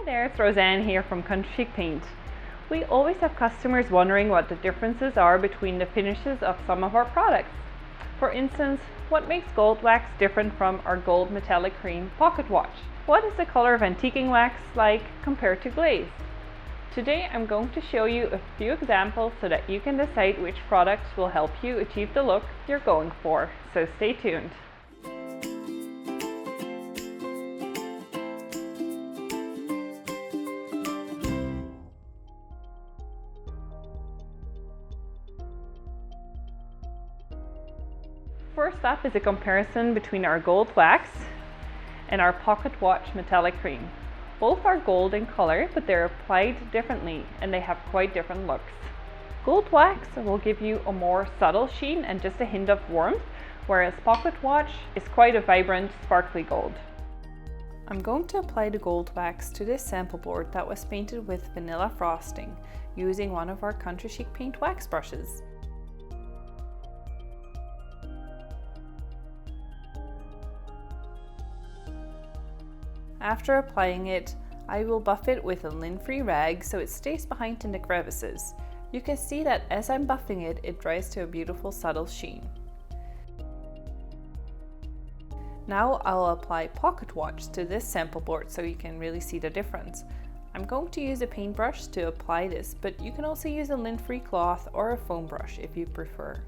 there, it's Roseanne here from Country Chic Paint. We always have customers wondering what the differences are between the finishes of some of our products. For instance, what makes gold wax different from our gold metallic cream pocket watch? What is the color of antiquing wax like compared to glaze? Today I'm going to show you a few examples so that you can decide which products will help you achieve the look you're going for, so stay tuned. First up is a comparison between our gold wax and our pocket watch metallic cream. Both are gold in color, but they're applied differently and they have quite different looks. Gold wax will give you a more subtle sheen and just a hint of warmth, whereas pocket watch is quite a vibrant, sparkly gold. I'm going to apply the gold wax to this sample board that was painted with vanilla frosting using one of our Country Chic Paint wax brushes. After applying it, I will buff it with a lint-free rag so it stays behind in the crevices. You can see that as I'm buffing it, it dries to a beautiful subtle sheen. Now I'll apply pocket watch to this sample board so you can really see the difference. I'm going to use a paintbrush to apply this, but you can also use a lint-free cloth or a foam brush if you prefer.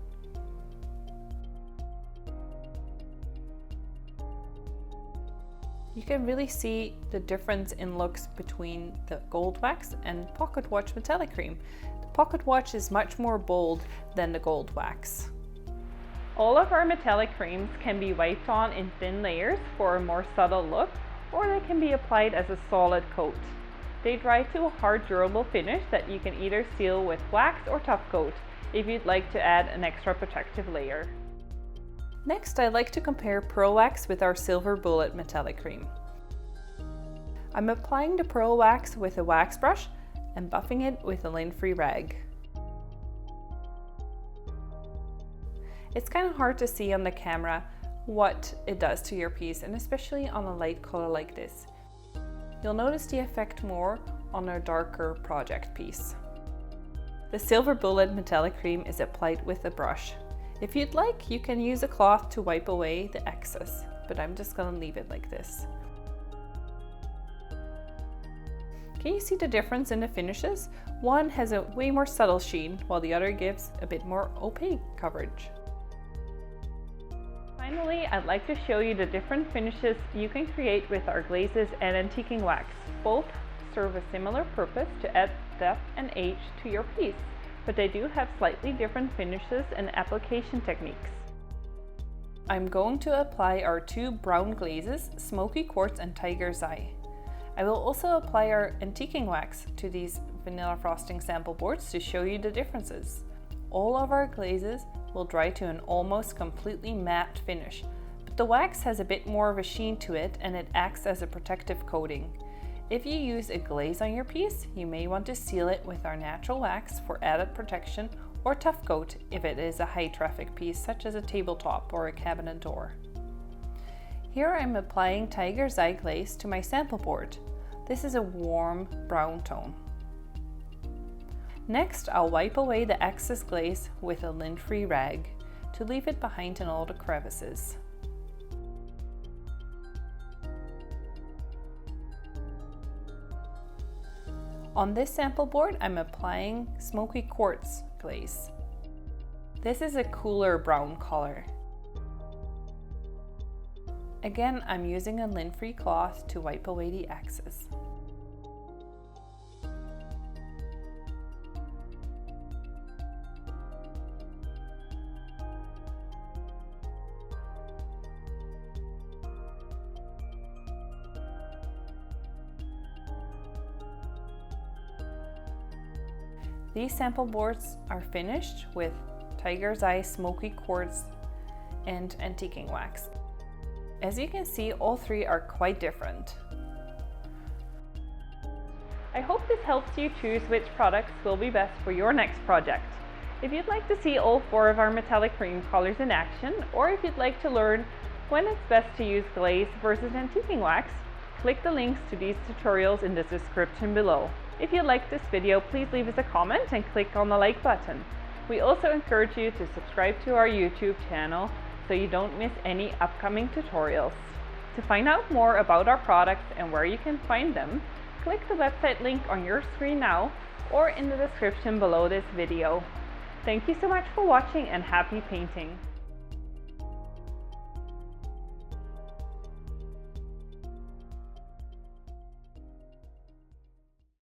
You can really see the difference in looks between the gold wax and pocket watch metallic cream. The pocket watch is much more bold than the gold wax. All of our metallic creams can be wiped on in thin layers for a more subtle look, or they can be applied as a solid coat. They dry to a hard, durable finish that you can either seal with wax or tough coat if you'd like to add an extra protective layer. Next, I'd like to compare pearl wax with our silver bullet metallic cream. I'm applying the pearl wax with a wax brush and buffing it with a lint-free rag. It's kind of hard to see on the camera what it does to your piece, and especially on a light color like this. You'll notice the effect more on a darker project piece. The silver bullet metallic cream is applied with a brush. If you'd like, you can use a cloth to wipe away the excess, but I'm just going to leave it like this. Can you see the difference in the finishes? One has a way more subtle sheen, while the other gives a bit more opaque coverage. Finally, I'd like to show you the different finishes you can create with our glazes and antiquing wax. Both serve a similar purpose to add depth and age to your piece, but they do have slightly different finishes and application techniques. I'm going to apply our two brown glazes, Smoky Quartz and Tiger's Eye. I will also apply our antiquing wax to these vanilla frosting sample boards to show you the differences. All of our glazes will dry to an almost completely matte finish, but the wax has a bit more of a sheen to it and it acts as a protective coating. If you use a glaze on your piece, you may want to seal it with our natural wax for added protection, or tough coat if it is a high traffic piece such as a tabletop or a cabinet door. Here I'm applying Tiger's Eye glaze to my sample board. This is a warm brown tone. Next, I'll wipe away the excess glaze with a lint-free rag to leave it behind in all the crevices. On this sample board, I'm applying Smoky Quartz glaze. This is a cooler brown color. Again, I'm using a lint-free cloth to wipe away the excess. These sample boards are finished with Tiger's Eye, Smoky Quartz, and antiquing wax. As you can see, all three are quite different. I hope this helps you choose which products will be best for your next project. If you'd like to see all 4 of our metallic cream colors in action, or if you'd like to learn when it's best to use glaze versus antiquing wax, click the links to these tutorials in the description below. If you liked this video, please leave us a comment and click on the like button. We also encourage you to subscribe to our YouTube channel so you don't miss any upcoming tutorials. To find out more about our products and where you can find them, click the website link on your screen now or in the description below this video. Thank you so much for watching and happy painting!